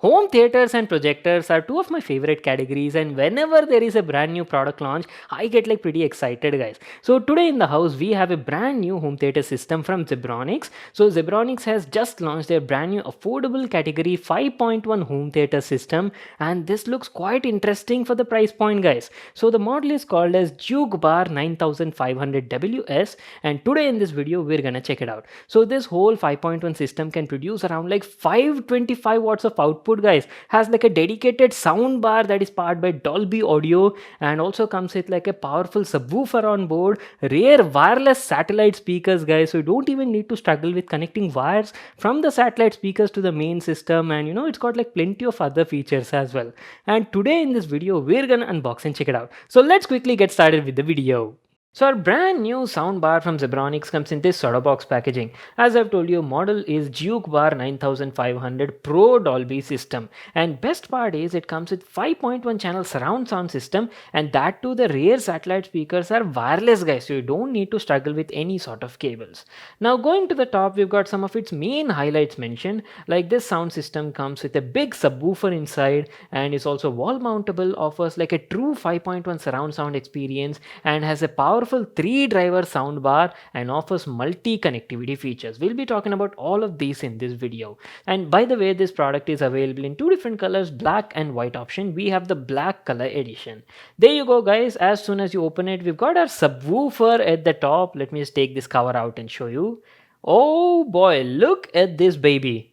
Home theaters and projectors are two of my favorite categories, and whenever there is a brand new product launch, I get like pretty excited, guys. So today in the house we have a brand new home theater system from Zebronics. So Zebronics has just launched their brand new affordable category 5.1 home theater system, and this looks quite interesting for the price point, guys. So the model is called as Jukebar 9500 WS, and today in this video we're gonna check it out. So this whole 5.1 system can produce around like 525 watts of output, guys. Has like a dedicated sound bar that is powered by Dolby Audio, and also comes with like a powerful subwoofer on board, rare wireless satellite speakers, guys, so you don't even need to struggle with connecting wires from the satellite speakers to the main system. And it's got like plenty of other features as well. And today in this video we're gonna unbox and check it out. So let's quickly get started with the video. So our brand new soundbar from Zebronics comes in this sort of box packaging. As I've told you, model is Jukebar 9500 Pro Dolby system, and best part is it comes with 5.1 channel surround sound system, and that too the rear satellite speakers are wireless, guys, so you don't need to struggle with any sort of cables. Now going to the top, we've got some of its main highlights mentioned, like this sound system comes with a big subwoofer inside and is also wall mountable, offers like a true 5.1 surround sound experience, and has a powerful 3-driver soundbar and offers multi-connectivity features. We'll be talking about all of these in this video. And by the way, this product is available in two different colors, black and white option. We have the black color edition. There you go, guys. As soon as you open it, we've got our subwoofer at the top. Let me just take this cover out and show you. Oh boy, look at this baby.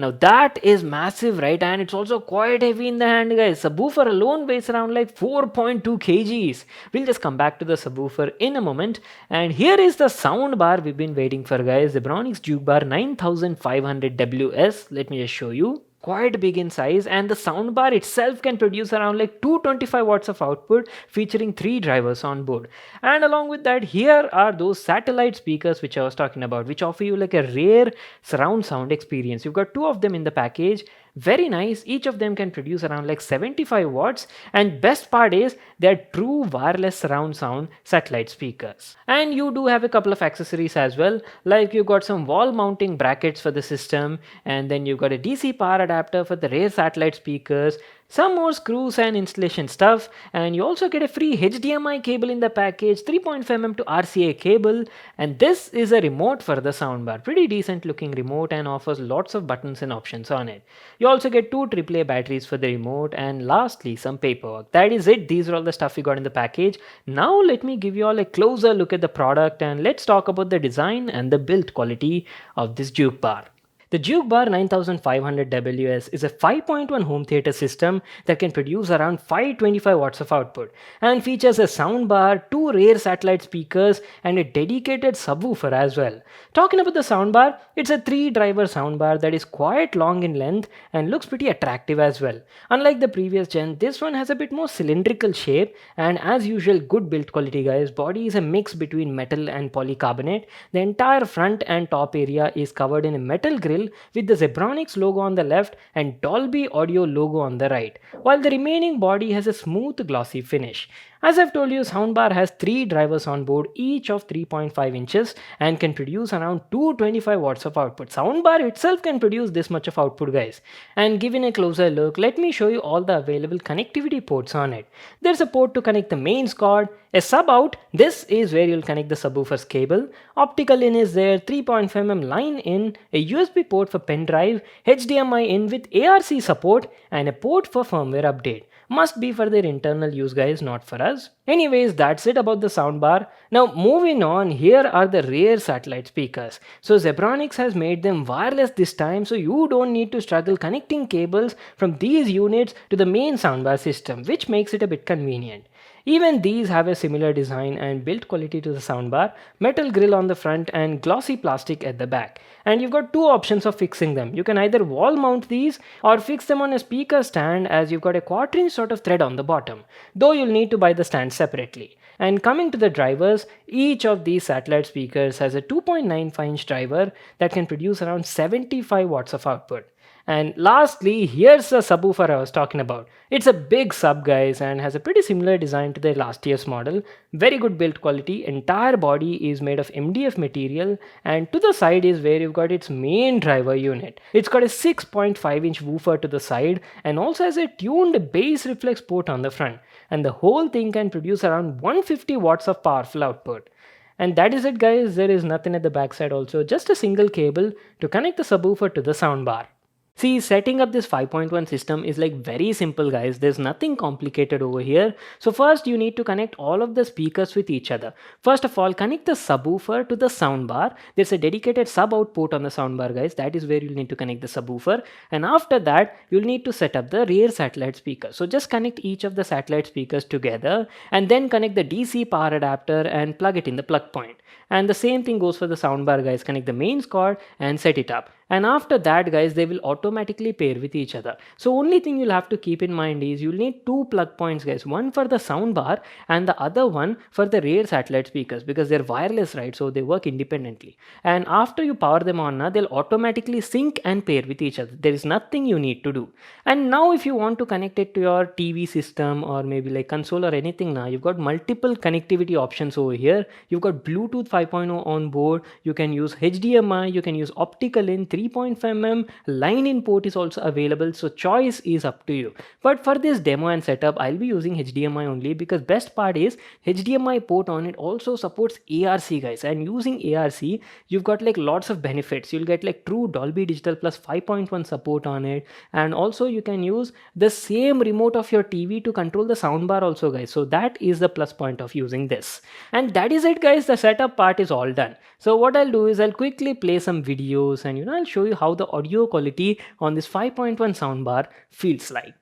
Now that is massive, right? And it's also quite heavy in the hand, guys. Subwoofer alone weighs around like 4.2 kgs. We'll just come back to the subwoofer in a moment. And here is the sound bar we've been waiting for, guys. Zebronics Jukebar 9500 WS. Let me just show you. Quite big in size, and the soundbar itself can produce around like 225 watts of output, featuring 3 drivers on board. And along with that, here are those satellite speakers which I was talking about, which offer you like a rare surround sound experience. You've got 2 of them in the package. Very nice. Each of them can produce around like 75 watts, and best part is they're true wireless surround sound satellite speakers. And you do have a couple of accessories as well, like you've got some wall mounting brackets for the system, and then you've got a DC power adapter for the rear satellite speakers, some more screws and installation stuff, and you also get a free HDMI cable in the package, 3.5mm to RCA cable, and this is a remote for the soundbar. Pretty decent looking remote and offers lots of buttons and options on it. You also get 2 AAA batteries for the remote, and lastly some paperwork. That is it. These are all the stuff you got in the package. Now let me give you all a closer look at the product, and let's talk about the design and the build quality of this Jukebar. The Jukebar 9500 WS is a 5.1 home theater system that can produce around 525 watts of output, and features a soundbar, 2 rear satellite speakers, and a dedicated subwoofer as well. Talking about the soundbar, it's a 3-driver soundbar that is quite long in length and looks pretty attractive as well. Unlike the previous gen, this one has a bit more cylindrical shape, and as usual, good build quality, guys. Body is a mix between metal and polycarbonate. The entire front and top area is covered in a metal grille with the Zebronics logo on the left and Dolby Audio logo on the right, while the remaining body has a smooth glossy finish. As I've told you, soundbar has 3 drivers on board, each of 3.5 inches, and can produce around 225 watts of output. Soundbar itself can produce this much of output, guys. And given a closer look, let me show you all the available connectivity ports on it. There's a port to connect the mains cord, a sub out, this is where you'll connect the subwoofer's cable, optical in is there, 3.5mm line in, a USB port for pen drive, HDMI in with ARC support, and a port for firmware update. Must be for their internal use, guys, not for us. Anyways, that's it about the soundbar. Now moving on, here are the rear satellite speakers. So Zebronics has made them wireless this time, so you don't need to struggle connecting cables from these units to the main soundbar system, which makes it a bit convenient. Even these have a similar design and build quality to the soundbar, metal grille on the front and glossy plastic at the back. And you've got 2 options of fixing them. You can either wall mount these or fix them on a speaker stand, as you've got a 1/4" sort of thread on the bottom, though you'll need to buy the stand separately. And coming to the drivers, each of these satellite speakers has a 2.95-inch driver that can produce around 75 watts of output. And lastly, here's the subwoofer I was talking about. It's a big sub, guys, and has a pretty similar design to the last year's model. Very good build quality. Entire body is made of MDF material, and to the side is where you've got its main driver unit. It's got a 6.5-inch woofer to the side and also has a tuned bass reflex port on the front. And the whole thing can produce around 150 watts of powerful output. And that is it, guys. There is nothing at the backside also, just a single cable to connect the subwoofer to the soundbar. See, setting up this 5.1 system is like very simple, guys. There's nothing complicated over here. So first you need to connect all of the speakers with each other. First of all, connect the subwoofer to the soundbar. There's a dedicated sub out port on the soundbar, guys. That is where you'll need to connect the subwoofer. And after that, you'll need to set up the rear satellite speaker. So just connect each of the satellite speakers together and then connect the DC power adapter and plug it in the plug point. And the same thing goes for the soundbar, guys. Connect the mains cord and set it up. And after that, guys, they will automatically pair with each other. So only thing you'll have to keep in mind is you'll need two plug points, guys. One for the soundbar and the other one for the rear satellite speakers, because they're wireless, right? So they work independently. And after you power them on, they'll automatically sync and pair with each other. There is nothing you need to do. And now if you want to connect it to your TV system or maybe like console or anything, now you've got multiple connectivity options over here. You've got Bluetooth 5.0 on board. You can use HDMI. You can use optical in 3.5mm. Line in port is also available, so choice is up to you. But for this demo and setup, I'll be using HDMI only, because best part is HDMI port on it also supports ARC, guys. And using ARC, you've got like lots of benefits. You'll get like true Dolby Digital plus 5.1 support on it, and also you can use the same remote of your TV to control the soundbar also, guys. So that is the plus point of using this. And that is it, guys. The setup part is all done. So what I'll do is I'll quickly play some videos and I'll show you how the audio quality on this 5.1 soundbar feels like.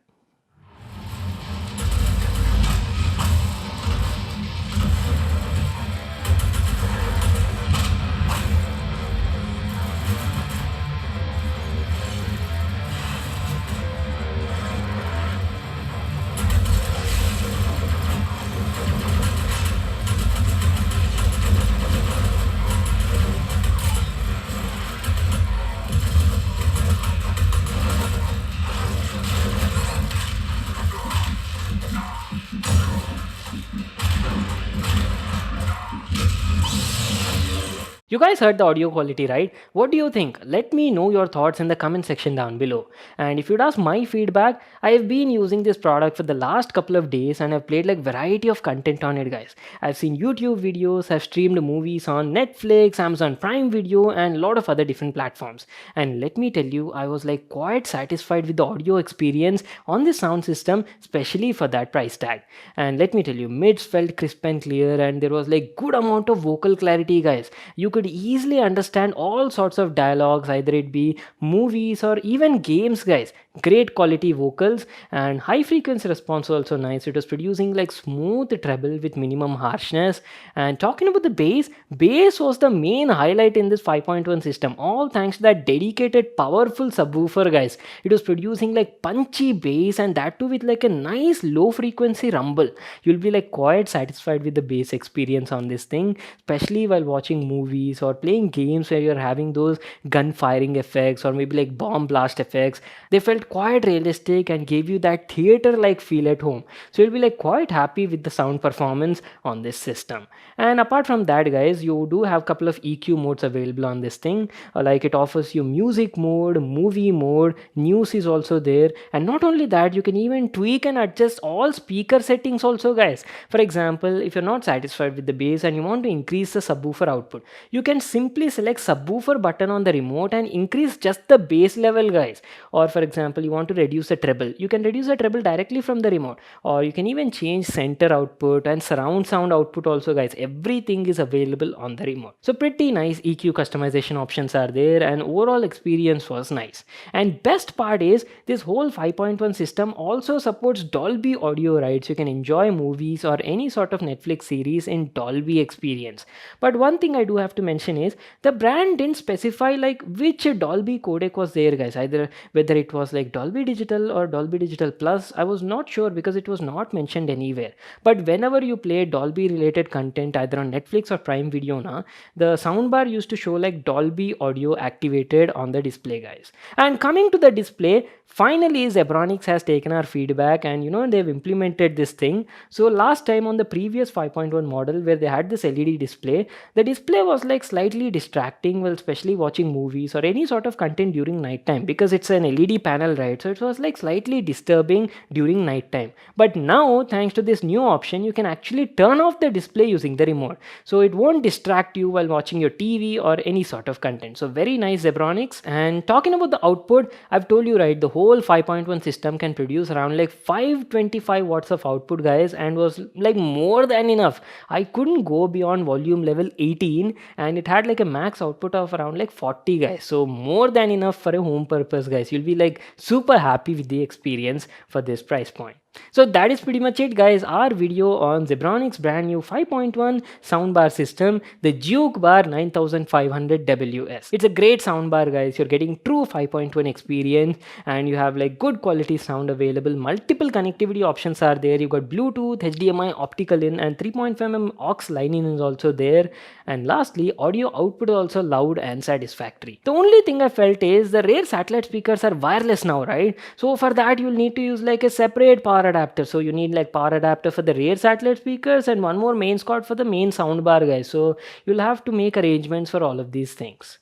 You guys heard the audio quality, right? What do you think? Let me know your thoughts in the comment section down below. And if you'd ask my feedback, I have been using this product for the last couple of days and I've played like variety of content on it, guys. I've seen YouTube videos, I've streamed movies on Netflix, Amazon Prime Video, and a lot of other different platforms. And let me tell you, I was like quite satisfied with the audio experience on this sound system, especially for that price tag. And let me tell you, mids felt crisp and clear, and there was like good amount of vocal clarity, guys. You could easily understand all sorts of dialogues, either it be movies or even games, guys. Great quality vocals and high frequency response also nice. It was producing like smooth treble with minimum harshness. And talking about the bass was the main highlight in this 5.1 system, all thanks to that dedicated powerful subwoofer, guys. It was producing like punchy bass, and that too with like a nice low frequency rumble. You'll be like quite satisfied with the bass experience on this thing, especially while watching movies or playing games where you're having those gun firing effects or maybe like bomb blast effects. They felt quite realistic and gave you that theater like feel at home. So you'll be like quite happy with the sound performance on this system. And apart from that, guys, you do have a couple of EQ modes available on this thing. Like it offers you music mode, movie mode, news is also there. And not only that, you can even tweak and adjust all speaker settings also, guys. For example, if you're not satisfied with the bass and you want to increase the subwoofer output, you can simply select subwoofer button on the remote and increase just the bass level, guys. Or for example, you want to reduce the treble, you can reduce the treble directly from the remote, or you can even change center output and surround sound output also, guys. Everything is available on the remote. So pretty nice EQ customization options are there, and overall experience was nice. And best part is this whole 5.1 system also supports Dolby audio, right? So you can enjoy movies or any sort of Netflix series in Dolby experience. But one thing I do have to mention is the brand didn't specify like which Dolby codec was there, guys. Either whether it was like Dolby Digital or Dolby Digital Plus, I was not sure because it was not mentioned anywhere. But whenever you play Dolby related content either on Netflix or Prime Video na, the soundbar used to show like Dolby audio activated on the display, guys. And coming to the display, finally Zebronics has taken our feedback and they've implemented this thing. So last time on the previous 5.1 model where they had this LED display, the display was like slightly distracting while especially watching movies or any sort of content during nighttime because it's an LED panel, right? So it was like slightly disturbing during nighttime. But now thanks to this new option, you can actually turn off the display using the remote, so it won't distract you while watching your TV or any sort of content. So very nice, Zebronics. And talking about the output, I've told you, right, the whole 5.1 system can produce around like 525 watts of output, guys, and was like more than enough. I couldn't go beyond volume level 18 and it had like a max output of around like 40, guys. So more than enough for a home purpose, guys. You'll be like super happy with the experience for this price point. So that is pretty much it, guys. Our video on Zebronics brand new 5.1 soundbar system, the Jukebar 9500WS. It's a great soundbar, guys. You're getting true 5.1 experience and you have like good quality sound available. Multiple connectivity options are there. You've got Bluetooth, HDMI, optical in, and 3.5mm aux line in is also there. And lastly, audio output is also loud and satisfactory. The only thing I felt is the rear satellite speakers are wireless now, right? So for that you'll need to use like a separate power adapter. So you need like power adapter for the rear satellite speakers and one more mains cord for the main soundbar, guys. So you'll have to make arrangements for all of these things.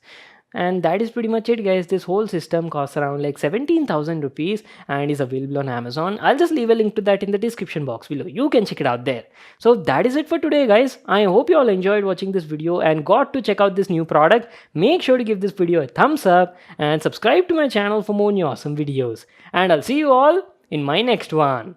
And that is pretty much it, guys. This whole system costs around like 17,000 rupees and is available on Amazon. I'll just leave a link to that in the description box below. You can check it out there. So that is it for today, guys. I hope you all enjoyed watching this video and got to check out this new product. Make sure to give this video a thumbs up and subscribe to my channel for more new awesome videos. And I'll see you all in my next one.